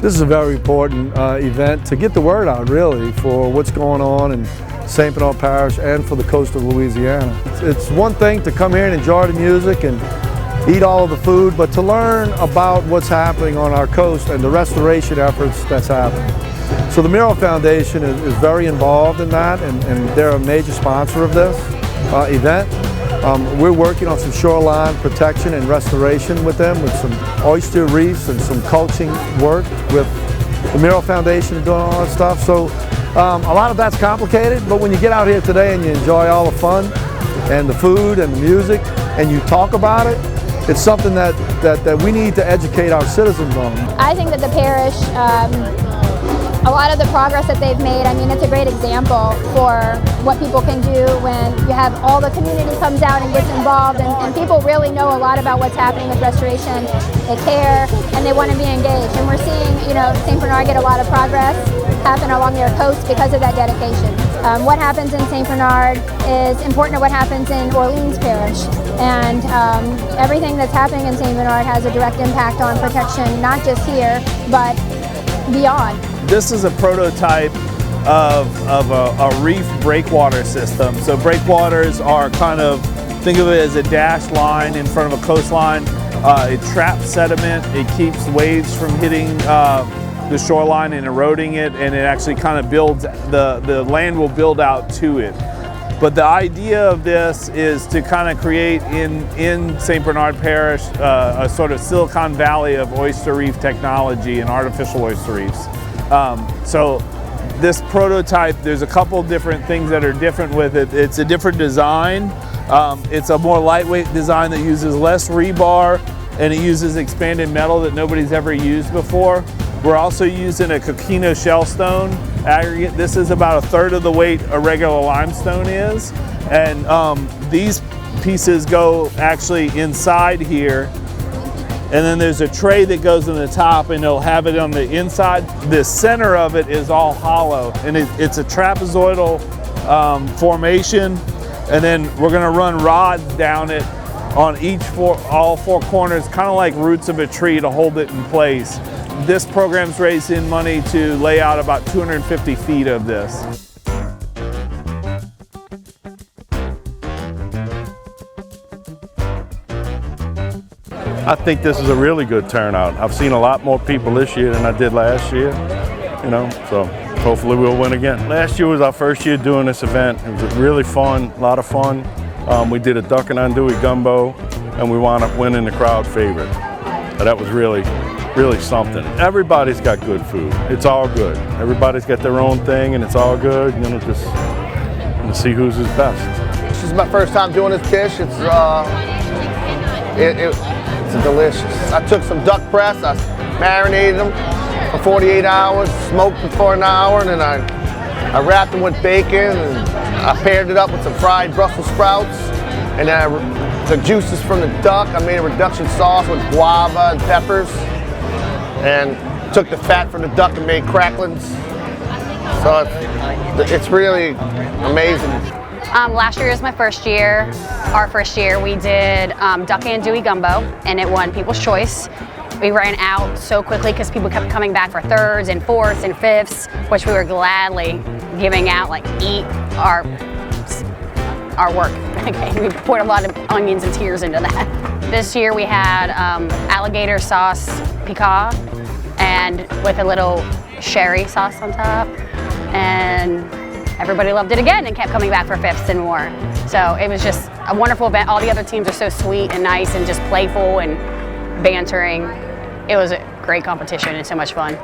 This is a very important event to get the word out, really, for what's going on in St. Bernard Parish and for the coast of Louisiana. It's one thing to come here and enjoy the music and eat all of the food, but to learn about what's happening on our coast and the restoration efforts that's happening. So the Mural Foundation is very involved in that, and they're a major sponsor of this event. We're working on some shoreline protection and restoration with them, with some oyster reefs and some culching work with the Mural Foundation and doing all that stuff. So a lot of that's complicated, but when you get out here today and you enjoy all the fun and the food and the music and you talk about it, it's something that we need to educate our citizens on. I think that the parish, a lot of the progress that they've made, I mean, it's a great example for what people can do when you have all the community comes out and gets involved, and people really know a lot about what's happening with restoration. They care and they want to be engaged, and we're seeing, St. Bernard get a lot of progress happen along their coast because of that dedication. What happens in St. Bernard is important to what happens in Orleans Parish, and everything that's happening in St. Bernard has a direct impact on protection, not just here, but beyond. This is a prototype of a reef breakwater system. So breakwaters are think of it as a dashed line in front of a coastline. It traps sediment, it keeps waves from hitting the shoreline and eroding it, and it actually kind of builds, the land will build out to it. But the idea of this is to kind of create in St. Bernard Parish a sort of Silicon Valley of oyster reef technology and artificial oyster reefs. So this prototype, there's a couple different things that are different with it. It's a different design. It's a more lightweight design that uses less rebar, and it uses expanded metal that nobody's ever used before. We're also using a coquino shellstone aggregate. This is about a third of the weight a regular limestone is. And these pieces go actually inside here. And then there's a tray that goes in the top, and it'll have it on the inside. The center of it is all hollow, and it's a trapezoidal formation. And then we're gonna run rods down it on all four corners, kind of like roots of a tree to hold it in place. This program's raising money to lay out about 250 feet of this. I think this is a really good turnout. I've seen a lot more people this year than I did last year, so hopefully we'll win again. Last year was our first year doing this event. It was really fun, a lot of fun. We did a duck and andouille gumbo, and we wound up winning the crowd favorite. That was really something. Everybody's got good food. It's all good. Everybody's got their own thing, and it's all good. Just see who's his best. This is my first time doing this dish. It's delicious. I took some duck breasts, I marinated them for 48 hours, smoked them for an hour, and then I wrapped them with bacon, and I paired it up with some fried Brussels sprouts, and then the juices from the duck, I made a reduction sauce with guava and peppers, and took the fat from the duck and made cracklings. So it's really amazing. Last year was my first year. Our first year we did duck andouille gumbo, and it won People's Choice. We ran out so quickly because people kept coming back for thirds and fourths and fifths, which we were gladly giving out, like eat our work. Okay, we poured a lot of onions and tears into that. This year we had alligator sauce pica, and with a little sherry sauce on top, and everybody loved it again and kept coming back for fifths and more. So it was just a wonderful event. All the other teams are so sweet and nice and just playful and bantering. It was a great competition and so much fun.